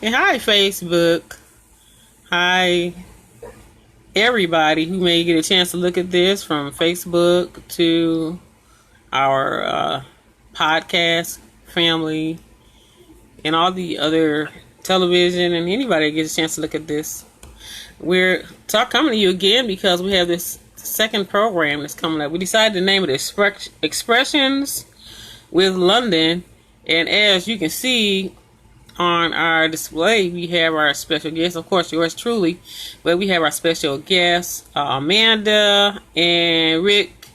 And hi, Facebook. Hi, everybody who may get a chance to look at this from Facebook to our podcast family and all the other television and anybody that gets a chance to look at this. We're coming to you again because we have this second program that's coming up. We decided to name it Expressions with Londen. And as you can see on our display, we have our special guest, of course, yours truly, but we have our special guests, Amanda and Rick.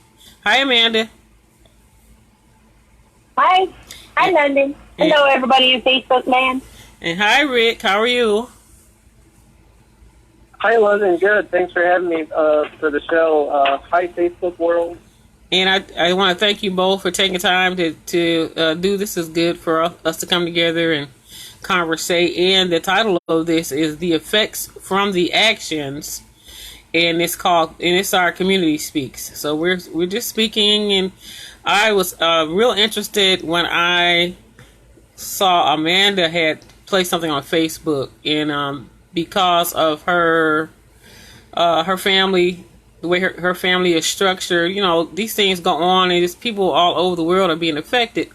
Hi, Amanda. Hi. Hi, London. Hello, everybody in Facebook land. And hi, Rick. How are you? Hi, Londen. Good. Thanks for having me for the show. Hi, Facebook world. And I want to thank you both for taking time to do this. Is good for us to come together and conversate. And the title of this is The Effects from the Actions. And it's our community speaks. So we're just speaking, and I was real interested when I saw Amanda had placed something on Facebook, and because of her family, the way her family is structured, these things go on, and just people all over the world are being affected.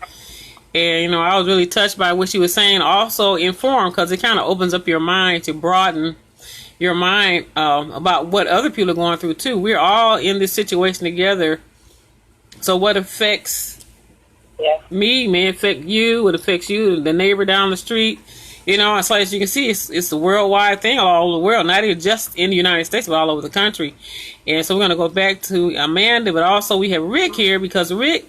And I was really touched by what she was saying, also informed, because it kind of opens up your mind to broaden your mind about what other people are going through too. We're all in this situation together. So what affects me may affect you. What affects you, the neighbor down the street. So as you can see, it's a worldwide thing all over the world, not even just in the United States, but all over the country. And so we're going to go back to Amanda, but also we have Rick here, because Rick,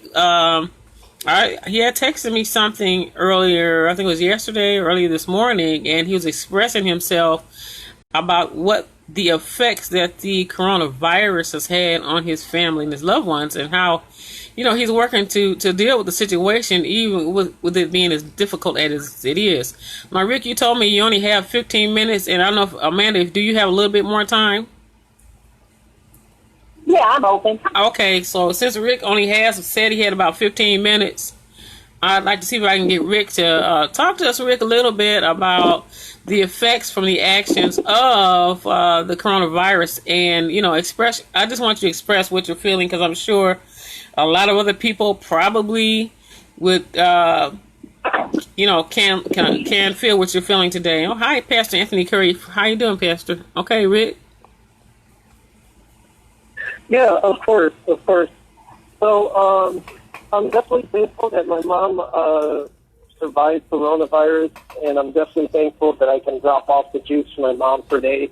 he had texted me something earlier, I think it was yesterday, earlier this morning, and he was expressing himself about what the effects that the coronavirus has had on his family and his loved ones, and how he's working to deal with the situation, even with it being as difficult as it is. Now, Rick, you told me you only have 15 minutes, and I don't know if, Amanda, do you have a little bit more time? Yeah, I'm open. Okay, so since Rick only said he had about 15 minutes, I'd like to see if I can get Rick to talk to us, Rick, a little bit about the effects from the actions of the coronavirus, and I just want you to express what you're feeling, because I'm sure a lot of other people probably would, can feel what you're feeling today. Oh, hi, Pastor Anthony Curry. How you doing, Pastor? Okay, Rick. Yeah, of course. So, I'm definitely thankful that my mom survived coronavirus, and I'm definitely thankful that I can drop off the juice for my mom per day.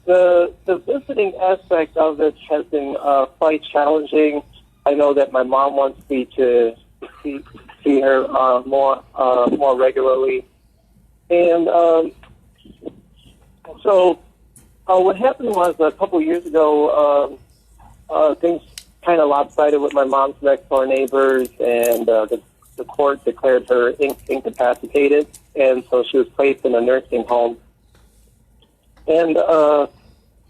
The visiting aspect of it has been quite challenging. I know that my mom wants me to see her more regularly, and so what happened was a couple years ago, things kind of lopsided with my mom's next door neighbors, and the court declared her incapacitated, and so she was placed in a nursing home. And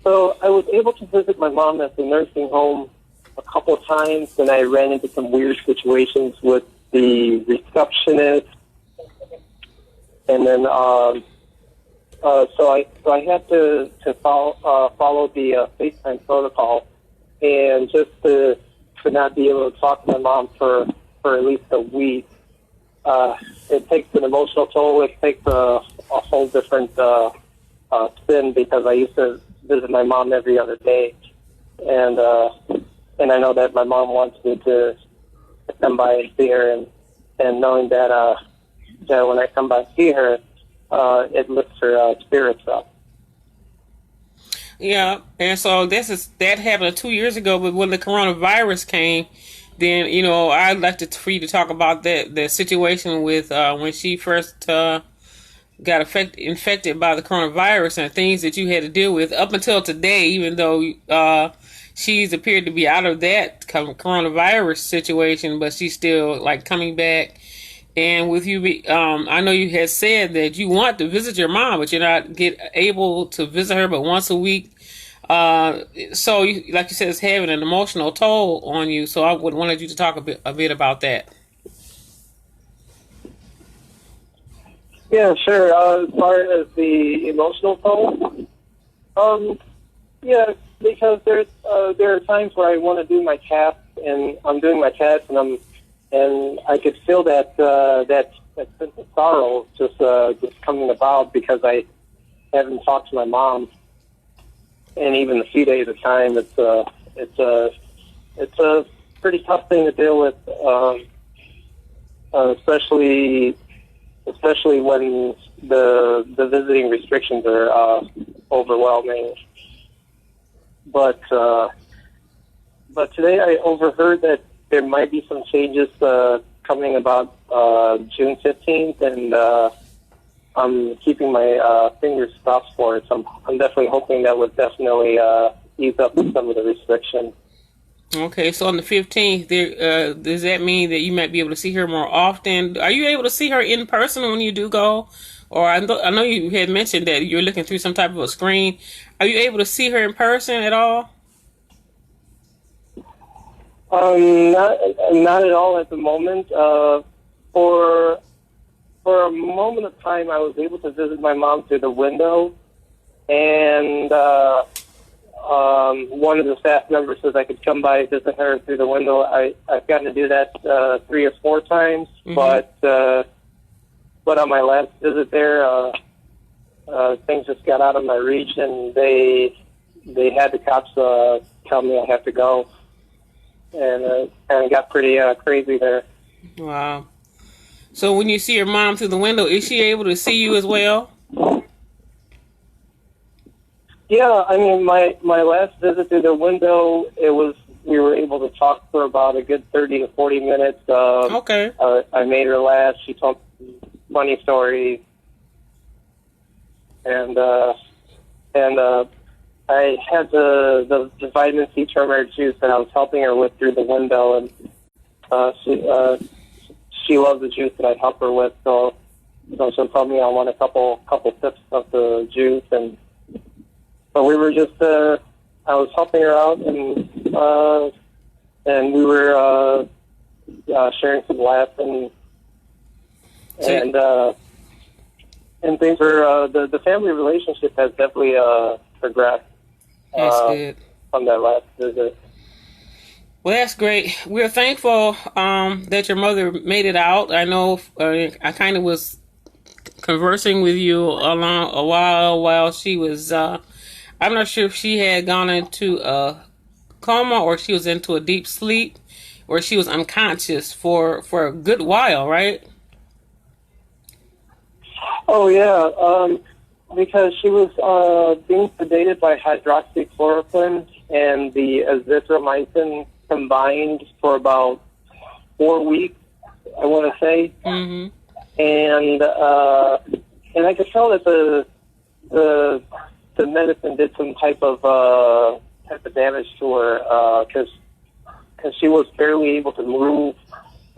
so I was able to visit my mom at the nursing home a couple of times, and I ran into some weird situations with the receptionist. And then so I had to follow the FaceTime protocol, and just to not be able to talk to my mom for at least a week, it takes an emotional toll. It takes a whole different spin, because I used to visit my mom every other day, and I know that my mom wants me to come by and see her, and knowing that when I come by and see her, it lifts her spirits up. Yeah, and so that happened 2 years ago, but when the coronavirus came, then I'd like for you to talk about the situation with when she first got infected by the coronavirus, and things that you had to deal with up until today, even though she's appeared to be out of that coronavirus situation, but she's still coming back. And with you, I know you had said that you want to visit your mom, but you're not able to visit her but once a week. So, like you said, it's having an emotional toll on you. So I wanted you to talk a bit about that. Yeah, sure. As far as the emotional toll, yeah, because there are times where I want to do my tasks, and I'm doing my tasks, and I could feel that sense of sorrow just coming about because I haven't talked to my mom in even a few days of time. It's a pretty tough thing to deal with, especially when the visiting restrictions are overwhelming. But today I overheard that there might be some changes coming about June 15th, and I'm keeping my fingers crossed for it. So I'm definitely hoping that would definitely ease up some of the restrictions. Okay, so on the 15th, does that mean that you might be able to see her more often? Are you able to see her in person when you do go? Or I know you had mentioned that you're looking through some type of a screen. Are you able to see her in person at all? Not at all at the moment. For a moment of time, I was able to visit my mom through the window, and one of the staff members says I could come by and visit her through the window. I've gotten to do that 3 or 4 times, but on my last visit there, things just got out of my reach, and they had the cops tell me I have to go, and it got pretty crazy there. Wow. So when you see your mom through the window, is she able to see you as well? Yeah, I mean, my last visit through the window, we were able to talk for about a good 30 to 40 minutes. Okay. I made her laugh. She told me funny stories, and I had the vitamin C turmeric juice that I was helping her with through the window, and she loves the juice that I help her with. So she'll tell me I want a couple sips of the juice, and but we were just I was helping her out, and we were sharing some laughs, and things were the family relationship has definitely progressed. That's good. From that last visit. Well, that's great. We're thankful that your mother made it out. I know I kind of was conversing with you along a while she was. I'm not sure if she had gone into a coma or she was into a deep sleep, or she was unconscious for a good while, right? Oh yeah, because she was being sedated by hydroxychloroquine and the azithromycin combined for about 4 weeks, I want to say. Mm-hmm. And I could tell that the medicine did some type of damage to her because she was barely able to move,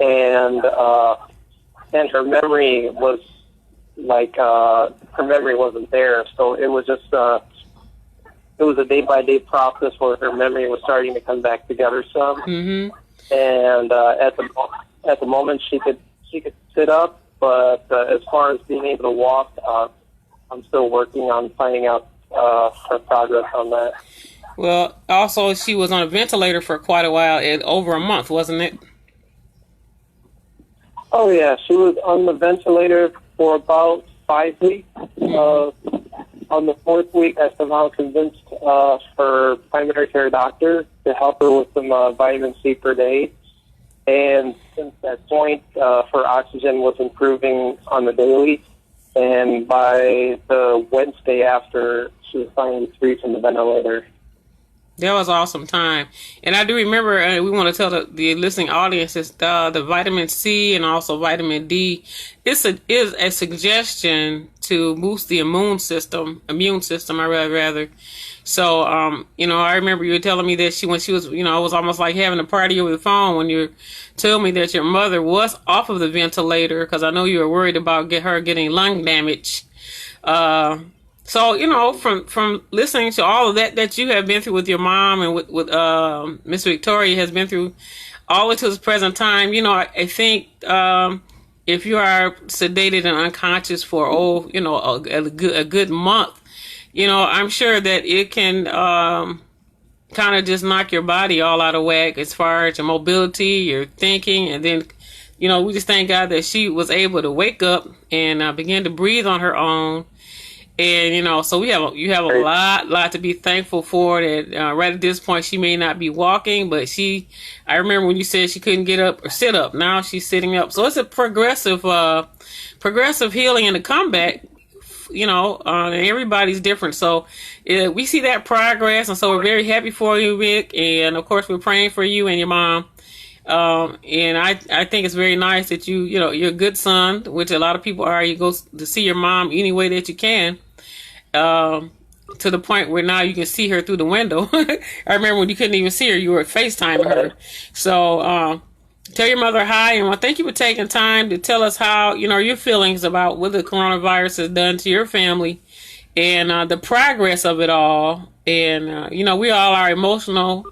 and her memory was like her memory wasn't there. So it was just it was a day-by-day process where her memory was starting to come back together some. Mm-hmm. And at the moment she could sit up, but as far as being able to walk, I'm still working on finding out her progress on that. Well, also she was on a ventilator for quite a while, over a month, wasn't it? Oh yeah, she was on the ventilator for about 5 weeks. On the 4th week, I somehow convinced her primary care doctor to help her with some vitamin C per day. And since that point, her oxygen was improving on the daily. And by the Wednesday after, she was finally free from the ventilator. That was an awesome time. And I do remember, we want to tell the listening audience, the vitamin C and also vitamin D is a suggestion to boost the immune system, I rather. So, I remember you were telling me that when she was, it was almost like having a party over the phone when you told me that your mother was off of the ventilator, because I know you were worried about her getting lung damage. So, from listening to all of that you have been through with your mom and with Miss Victoria has been through all the way to this present time, I think if you are sedated and unconscious for a good month, I'm sure that it can kind of just knock your body all out of whack as far as your mobility, your thinking, and then we just thank God that she was able to wake up and begin to breathe on her own. And so you have a lot to be thankful for. That right at this point she may not be walking, but I remember when you said she couldn't get up or sit up. Now she's sitting up. So it's a progressive healing and a comeback. And everybody's different. So we see that progress, and so we're very happy for you, Rick. And of course, we're praying for you and your mom. And I think it's very nice that you're a good son, which a lot of people are. You go to see your mom any way that you can. To the point where now you can see her through the window. I remember when you couldn't even see her, you were FaceTiming her. So tell your mother hi, and thank you for taking time to tell us how your feelings about what the coronavirus has done to your family and the progress of it all. And we all are emotional,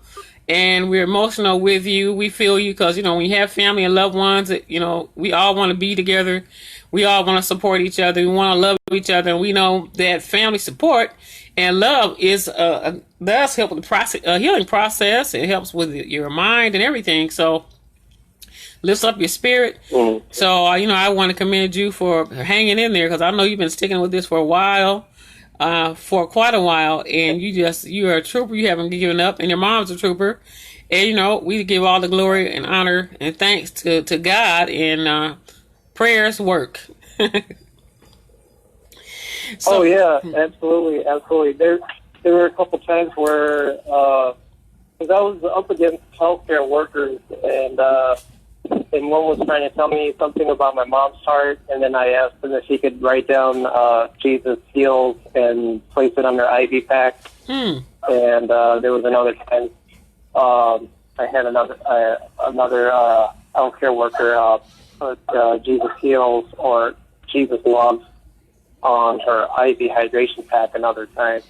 and we're emotional with you. We feel you because when you have family and loved ones, we all want to be together. We all want to support each other. We want to love each other, and we know that family support and love does help with the healing process. It helps with your mind and everything. So lifts up your spirit. Mm-hmm. So I want to commend you for hanging in there, because I know you've been sticking with this for a while, for quite a while, and you're a trooper. You haven't given up, and your mom's a trooper. And we give all the glory and honor and thanks to God, and prayers work. Oh yeah, absolutely. There were a couple times where, because I was up against healthcare workers, and one was trying to tell me something about my mom's heart, and then I asked them if she could write down Jesus heals and place it on their IV pack. And there was another time I had another healthcare worker put Jesus heals or Jesus loves on her IV hydration pack another time.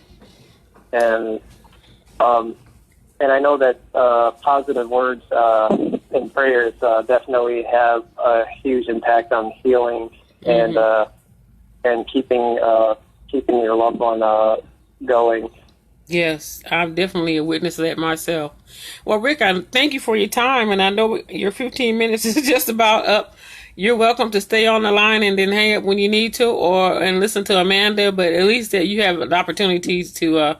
And I know that positive words and prayers definitely have a huge impact on healing and keeping your loved one going. Yes, I'm definitely a witness of that myself. Well, Rick, I thank you for your time, and I know your 15 minutes is just about up. You're welcome to stay on the line and then hang up when you need to, and listen to Amanda. But at least that you have the opportunities to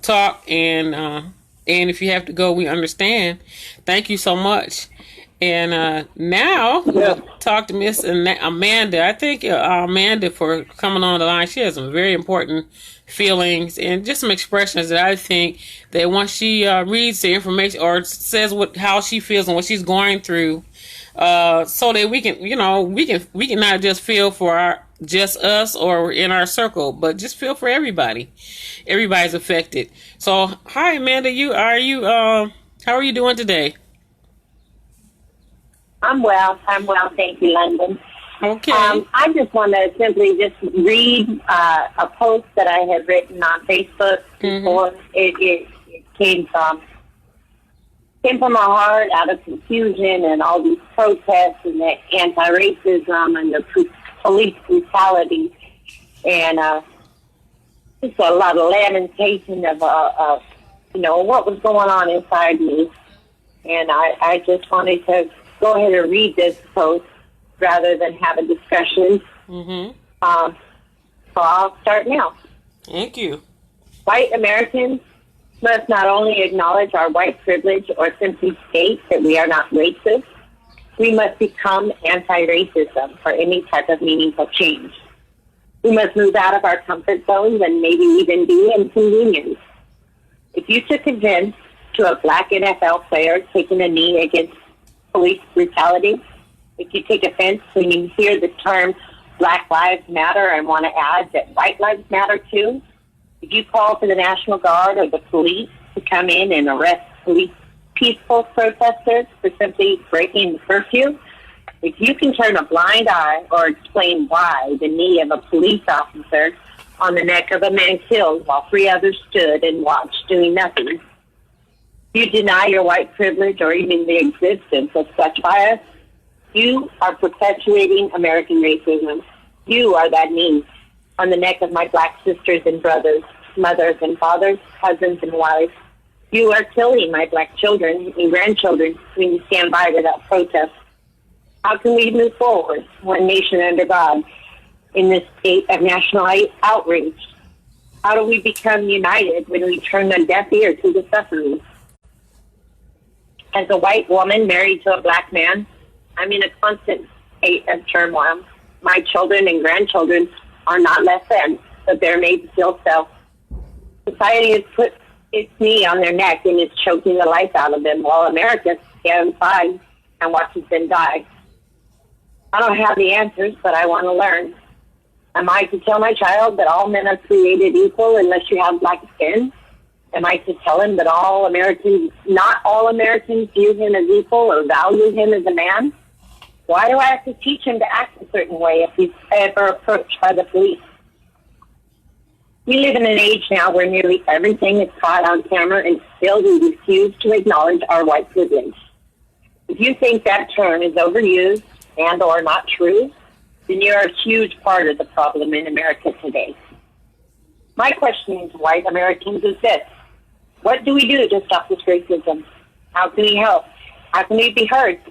talk, and if you have to go, we understand. Thank you so much. And now we'll talk to Miss Amanda. I thank Amanda for coming on the line. She has some very important feelings and just some expressions that I think that once she reads the information or says how she feels and what she's going through, so that we can not just feel for just us or in our circle, but just feel for everybody. Everybody's affected. So, hi Amanda, how are you doing today? I'm well. Thank you, Londen. Okay. I just want to simply just read a post that I had written on Facebook before. It came from my heart out of confusion and all these protests and the anti-racism and the police brutality, and just a lot of lamentation of what was going on inside me. And I just wanted to go ahead and read this post rather than have a discussion. So I'll start now. Thank you. White Americans must not only acknowledge our white privilege or simply state that we are not racist, we must become anti-racism for any type of meaningful change. We must move out of our comfort zones and maybe even be inconvenienced. If you took offense to a black NFL player taking a knee against police brutality, if you take offense when you hear the term Black Lives Matter and want to add that white lives matter too, if you call for the National Guard or the police to come in and arrest peaceful protesters for simply breaking the curfew, if you can turn a blind eye or explain why the knee of a police officer on the neck of a man killed while 3 others stood and watched doing nothing, you deny your white privilege or even the existence of such bias, You are perpetuating American racism. You are that knee on the neck of my black sisters and brothers, mothers and fathers, husbands and wives. You are killing my black children and grandchildren when you stand by without protest. How can we move forward, one nation under God, in this state of national outrage? How do we become united when we turn a deaf ear to the suffering? As a white woman married to a black man, I'm in a constant state of turmoil. My children and grandchildren are not less than, but they're made to feel so. Society has put its knee on their neck and is choking the life out of them while America stands by and watches them die. I don't have the answers, but I want to learn. Am I to tell my child that all men are created equal unless you have black skin? Am I to tell him that not all Americans view him as equal or value him as a man? Why do I have to teach him to act a certain way if he's ever approached by the police? We live in an age now where nearly everything is caught on camera, and still we refuse to acknowledge our white privilege. If you think that term is overused and or not true, then you're a huge part of the problem in America today. My question to white Americans is this: what do we do to stop this racism? How can we help? How can we be heard?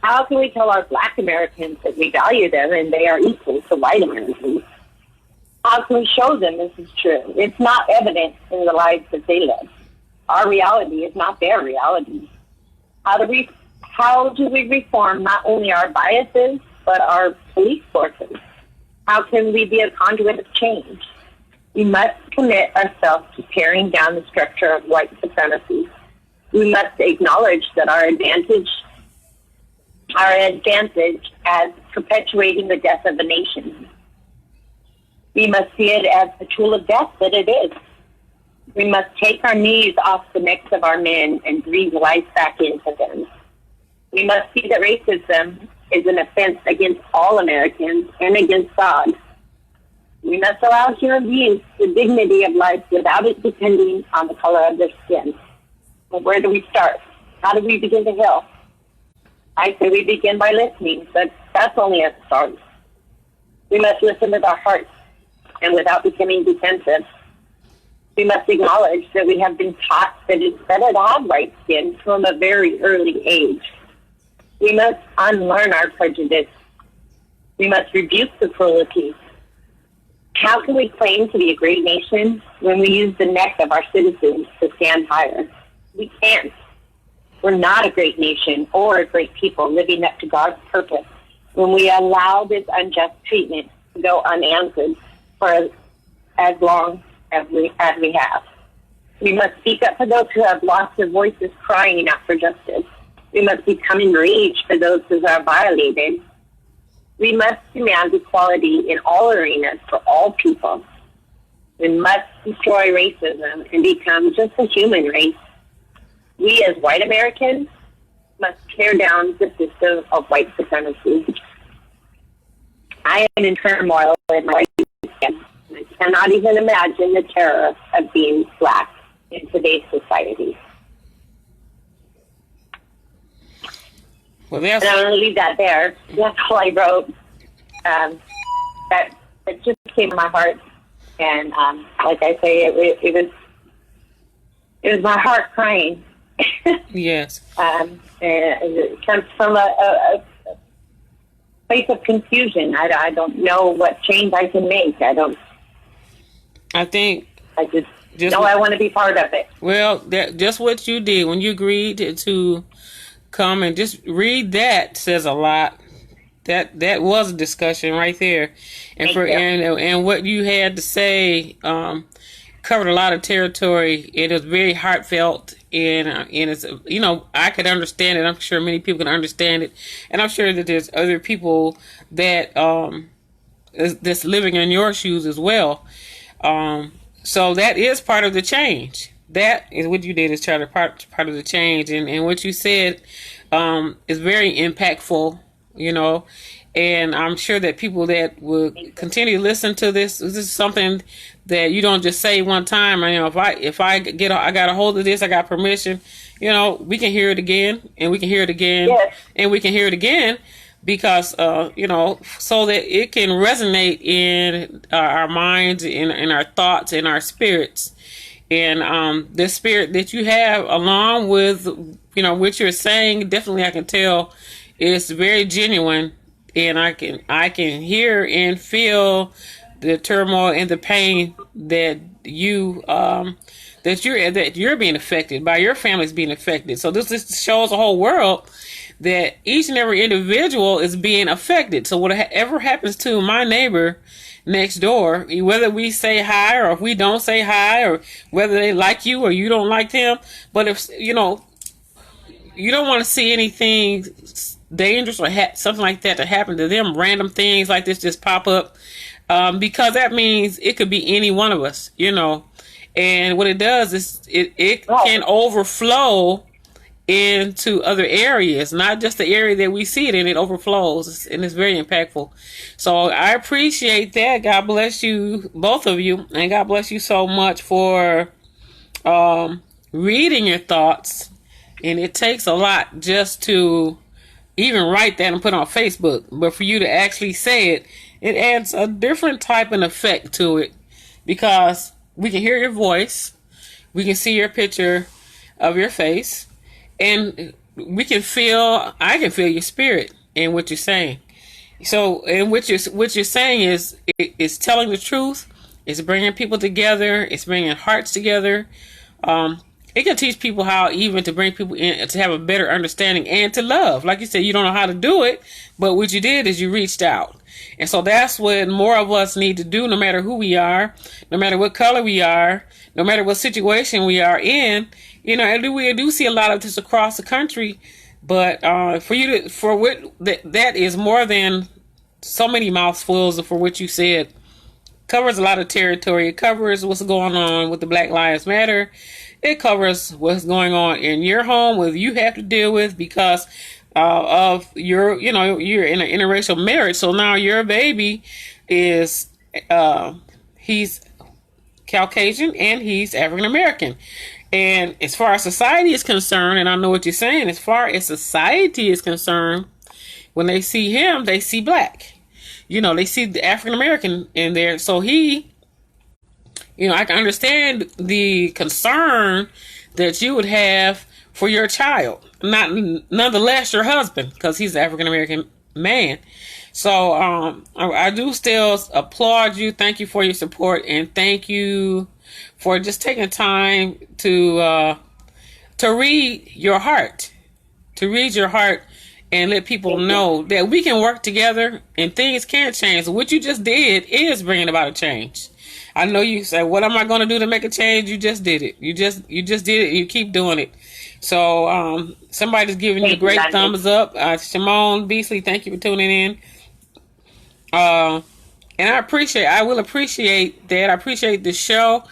How can we tell our black Americans that we value them and they are equal to white Americans? How can we show them this is true? It's not evident in the lives that they live. Our reality is not their reality. How do we reform not only our biases, but our police forces? How can we be a conduit of change? We must commit ourselves to tearing down the structure of white supremacy. We must acknowledge that our advantage as perpetuating the death of a nation. We must see it as the tool of death that it is. We must take our knees off the necks of our men and breathe life back into them. We must see that racism is an offense against all Americans and against God. We must allow human beings the dignity of life without it depending on the color of their skin. But where do we start? How do we begin to heal? I say we begin by listening, but that's only a start. We must listen with our hearts and without becoming defensive. We must acknowledge that we have been taught that it's better to have white skin from a very early age. We must unlearn our prejudice. We must rebuke the cruelty. How can we claim to be a great nation when we use the neck of our citizens to stand higher? We can't. We're not a great nation or a great people living up to God's purpose when we allow this unjust treatment to go unanswered for as long as we have. We must speak up for those who have lost their voices crying out for justice. We must become enraged for those who are violated. We must demand equality in all arenas for all people. We must destroy racism and become just a human race. We as white Americans must tear down the system of white supremacy. I am in turmoil in my skin. I cannot even imagine the terror of being black in today's society. Well, and I'm going to leave that there. That's all I wrote. That just came to my heart, and like I say, it was my heart crying. Yes. And it comes from a place of confusion. I don't know what change I can make. I just know I want to be part of it. Well, just what you did when you agreed to come and just read that says a lot. That was a discussion right there, and what you had to say covered a lot of territory. It was very heartfelt, and it's I could understand it. I'm sure many people can understand it, and I'm sure that there's other people that that's living in your shoes as well. So that is part of the change. That is what you did is part of the change, and what you said is very impactful. And I'm sure that people that will continue to listen to this is something that you don't just say one time. If I got a hold of this, I got permission. We can hear it again, and we can hear it again, yes. and we can hear it again. because so that it can resonate in our minds, in our thoughts, in our spirits. And the spirit that you have, along with what you're saying, definitely I can tell is very genuine, and I can hear and feel the turmoil and the pain that you're being affected by, your family's being affected. So this shows the whole world that each and every individual is being affected. So whatever happens to my neighbor next door, whether we say hi or if we don't say hi, or whether they like you or you don't like them, but if you don't want to see anything dangerous or something like that to happen to them, random things like this just pop up, because that means it could be any one of us, and what it does is it can overflow into other areas, not just the area that we see it in. It overflows, and it's very impactful. So I appreciate that. God bless you, both of you, and God bless you so much for reading your thoughts. And it takes a lot just to even write that and put on Facebook, but for you to actually say it, it adds a different type of effect to it, because we can hear your voice, we can see your picture of your face, and I can feel your spirit in what you're saying. So, and what you're saying is telling the truth. It's bringing people together. It's bringing hearts together. It can teach people how even to bring people in to have a better understanding and to love. Like you said, you don't know how to do it, but what you did is you reached out. And so that's what more of us need to do, no matter who we are, no matter what color we are, no matter what situation we are in. And we do see a lot of this across the country, but that is more than so many mouthfuls for what you said. Covers a lot of territory. It covers what's going on with the Black Lives Matter. It covers what's going on in your home, what you have to deal with because of you're in an interracial marriage. So now your baby is he's Caucasian and he's African American. And as far as society is concerned, and I know what you're saying, as far as society is concerned, when they see him, they see black. They see the African American in there. So I can understand the concern that you would have for your child, nonetheless your husband, because he's an African American man. So I do still applaud you. Thank you for your support, and thank you for just taking time to read your heart, and let people know that we can work together and things can change. What you just did is bringing about a change. I know you say, what am I going to do to make a change? You just did it. You just did it, and you keep doing it. So somebody's giving you a great thumbs up. Shimon Beasley, thank you for tuning in. And I will appreciate that. I appreciate the show.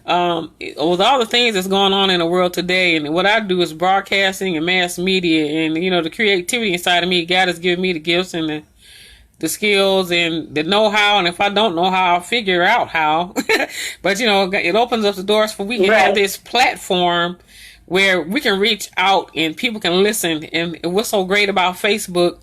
With all the things that's going on in the world today, and what I do is broadcasting and mass media, and the creativity inside of me, God has given me the gifts and the skills and the know-how, and if I don't know how, I'll figure out how. But it opens up the doors for we can have this platform where we can reach out and people can listen. And what's so great about Facebook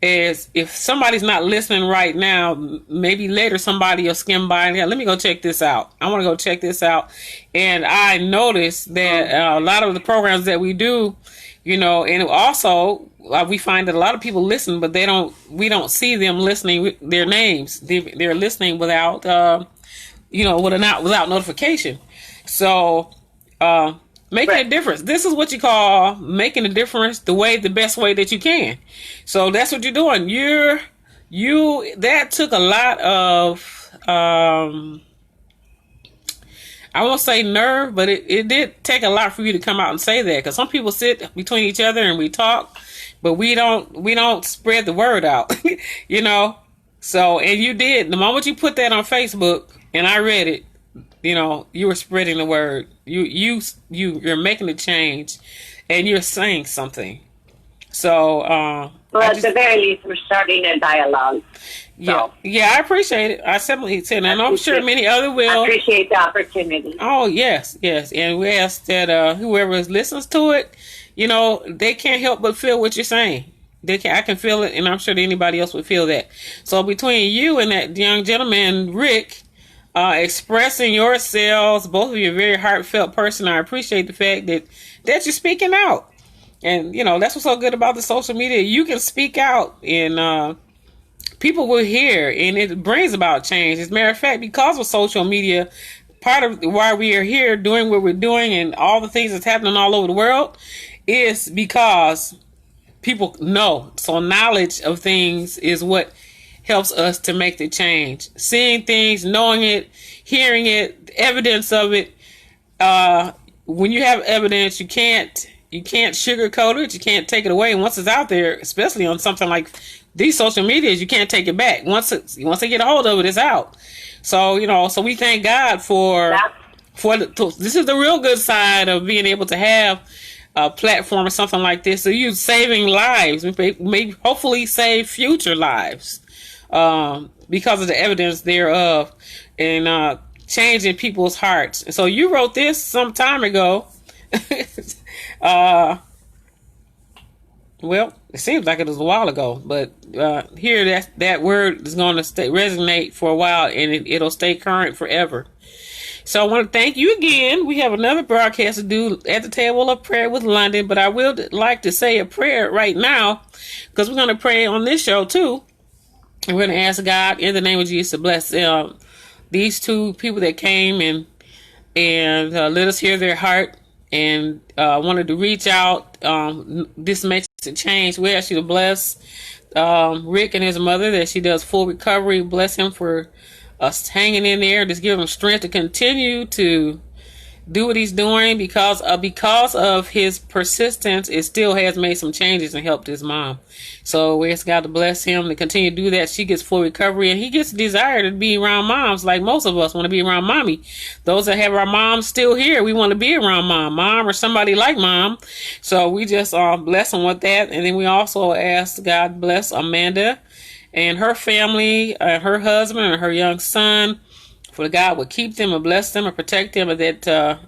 is if somebody's not listening right now, maybe later somebody will skim by and let me go check this out. I want to go check this out. And I noticed that a lot of the programs that we do, and also we find that a lot of people listen, but we don't see them listening with their names. They're listening without, without notification. So, making a difference. This is what you call making a difference the best way that you can. So that's what you're doing. That took a lot of, I won't say nerve, but it did take a lot for you to come out and say that. Because some people sit between each other and we talk, but we don't spread the word out, So, and you did. The moment you put that on Facebook and I read it, you were spreading the word. You're making a change, and you're saying something. So, at the very least, we're starting a dialogue. Yeah, I appreciate it. I simply said, and I'm sure many other will. I appreciate the opportunity. Oh yes, and we ask that whoever listens to it, they can't help but feel what you're saying. I can feel it, and I'm sure that anybody else would feel that. So between you and that young gentleman, Rick, expressing yourselves, both of you, a very heartfelt person. I appreciate the fact that you're speaking out, and that's what's so good about the social media. You can speak out, and people will hear, and it brings about change. As a matter of fact, because of social media, part of why we are here doing what we're doing and all the things that's happening all over the world is because people know. So knowledge of things is what helps us to make the change. Seeing things, knowing it, hearing it, evidence of it. When you have evidence, you can't sugarcoat it. You can't take it away. And once it's out there, especially on something like these social medias, you can't take it back. Once they get a hold of it, it's out. So so we thank God for this is the real good side of being able to have a platform or something like this. So you're saving lives, maybe hopefully save future lives, because of the evidence thereof, and changing people's hearts. And so you wrote this some time ago. Well, it seems like it was a while ago, but here that word is going to resonate for a while, and it'll stay current forever. So I want to thank you again. We have another broadcast to do at the table of prayer with London, but I will like to say a prayer right now, because we're going to pray on this show too. And we're going to ask God in the name of Jesus to bless these two people that came and let us hear their heart, and wanted to reach out. This makes a change. We ask you to bless Rick and his mother, that she does full recovery. Bless him for us hanging in there. Just give him strength to continue to do what he's doing, because of his persistence. It still has made some changes and helped his mom. So we ask God to bless him to continue to do that. She gets full recovery, and he gets a desire to be around moms, like most of us want to be around mommy. Those that have our moms still here, we want to be around mom or somebody like mom. So we just bless him with that. And then we also ask God to bless Amanda and her family, her husband and her young son, for God would keep them and bless them and protect them, and that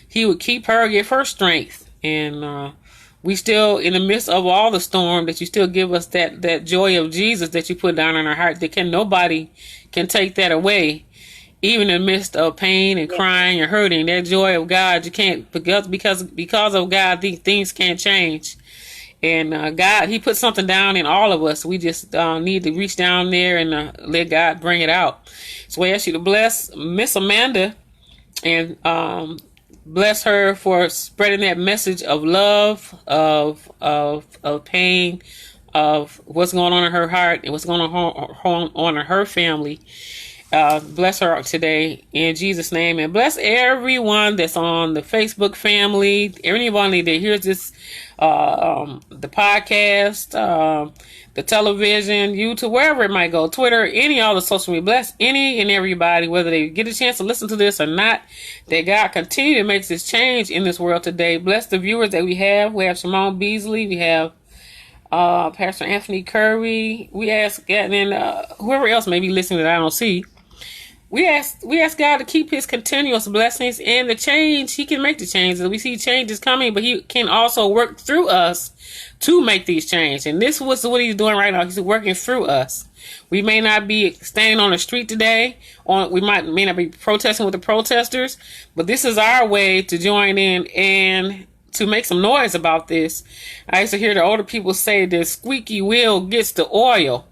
he would keep her, give her strength. And we still, in the midst of all the storm, that you still give us that joy of Jesus that you put down in our heart, that nobody can take that away. Even in the midst of pain and crying and hurting, that joy of God, you can't, because of God, these things can't change. And God, he put something down in all of us. We just need to reach down there and let God bring it out. So I ask you to bless Miss Amanda, and bless her for spreading that message of love, of pain, of what's going on in her heart and what's going on in her family. Bless her today in Jesus' name, and bless everyone that's on the Facebook family, everybody that hears this, the podcast, the television, YouTube, wherever it might go, Twitter, any all the social media. Bless any and everybody, whether they get a chance to listen to this or not, that God continue to make this change in this world today. Bless the viewers that we have. We have Simone Beasley, we have Pastor Anthony Curry. We ask, and then whoever else may be listening that I don't see. We ask God to keep his continuous blessings and the change. He can make the changes. We see changes coming, but he can also work through us to make these changes. And this was what he's doing right now. He's working through us. We may not be standing on the street today, or we may not be protesting with the protesters, but this is our way to join in and to make some noise about this. I used to hear the older people say the squeaky wheel gets the oil.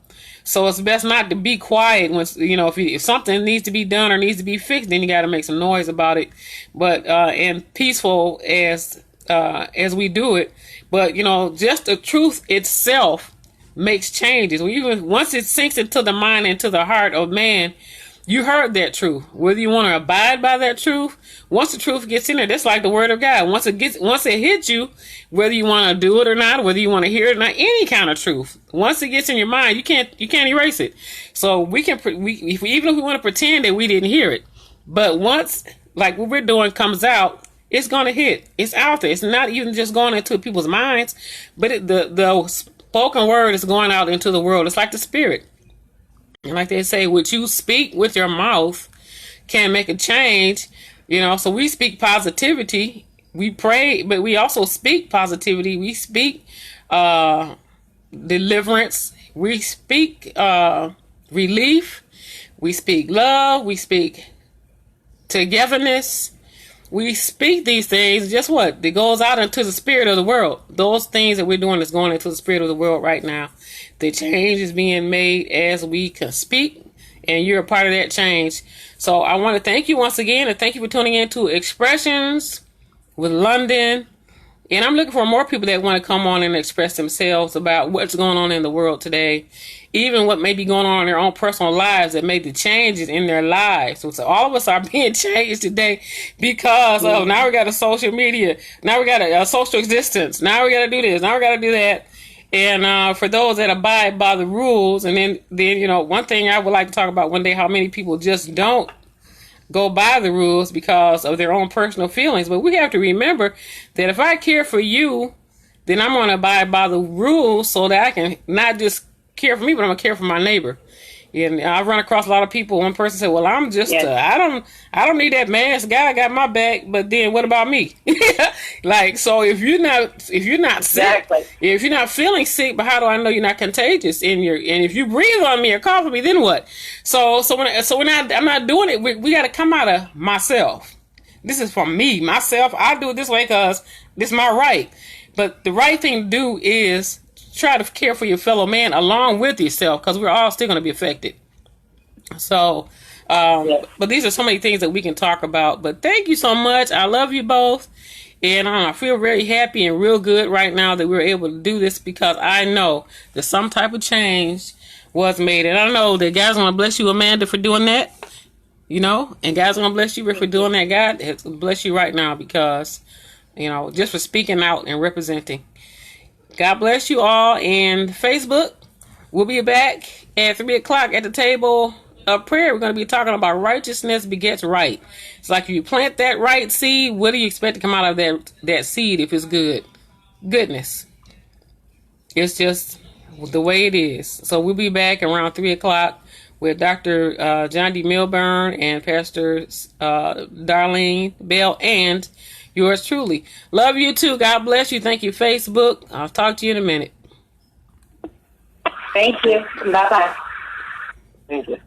So it's best not to be quiet when, if something needs to be done or needs to be fixed, then you got to make some noise about it. But, and peaceful as we do it. But, just the truth itself makes changes. Once it sinks into the mind, into the heart of man, you heard that truth. Whether you want to abide by that truth, once the truth gets in there, that's like the word of God. Once it hits you, whether you want to do it or not, whether you want to hear it or not, any kind of truth, once it gets in your mind, you can't erase it. So even if we want to pretend that we didn't hear it, but once, like what we're doing, comes out, it's going to hit. It's out there. It's not even just going into people's minds, but the spoken word is going out into the world. It's like the spirit. And like they say, what you speak with your mouth can make a change, so we speak positivity. We pray, but we also speak positivity. We speak, deliverance. We speak relief. We speak love. We speak togetherness. We speak these things. Just what? It goes out into the spirit of the world. Those things that we're doing is going into the spirit of the world right now. The change is being made as we can speak, and you're a part of that change. So I want to thank you once again, and thank you for tuning in to Expressions with Londen. And I'm looking for more people that want to come on and express themselves about what's going on in the world today, even what may be going on in their own personal lives that made the changes in their lives. So all of us are being changed today because of now we got a social media, now we got a social existence, now we got to do this, now we got to do that. And for those that abide by the rules, and then you know, one thing I would like to talk about one day, how many people just don't go by the rules because of their own personal feelings. But we have to remember that if I care for you, then I'm going to abide by the rules so that I can not just care for me, but I'm going to care for my neighbor. And I've run across a lot of people. One person said, well, I'm just, I don't need that mask. God got my back. But then what about me? Like, so if you're not sick, if you're not feeling sick, but how do I know you're not contagious? And if you breathe on me or cough on me, then what? So I'm not doing it. We got to come out of myself. This is for me, myself. I do it this way because this is my right. But the right thing to do is try to care for your fellow man along with yourself, because we're all still going to be affected. So, but these are so many things that we can talk about. But thank you so much. I love you both. And I feel very happy and real good right now that we were able to do this, because I know that some type of change was made. And I know that God's going to bless you, Amanda, for doing that. You know, and God's going to bless you for doing that. God has bless you right now because, you know, just for speaking out and representing. God bless you all. And Facebook, we'll be back at 3 o'clock at the table of prayer. We're going to be talking about righteousness begets right. It's like if you plant that right seed, what do you expect to come out of that seed if it's good? Goodness. It's just the way it is. So we'll be back around 3 o'clock with Dr. John D. Milburn and Pastor Darlene Bell and yours truly. Love you too. God bless you. Thank you, Facebook. I'll talk to you in a minute. Thank you. Bye-bye. Thank you.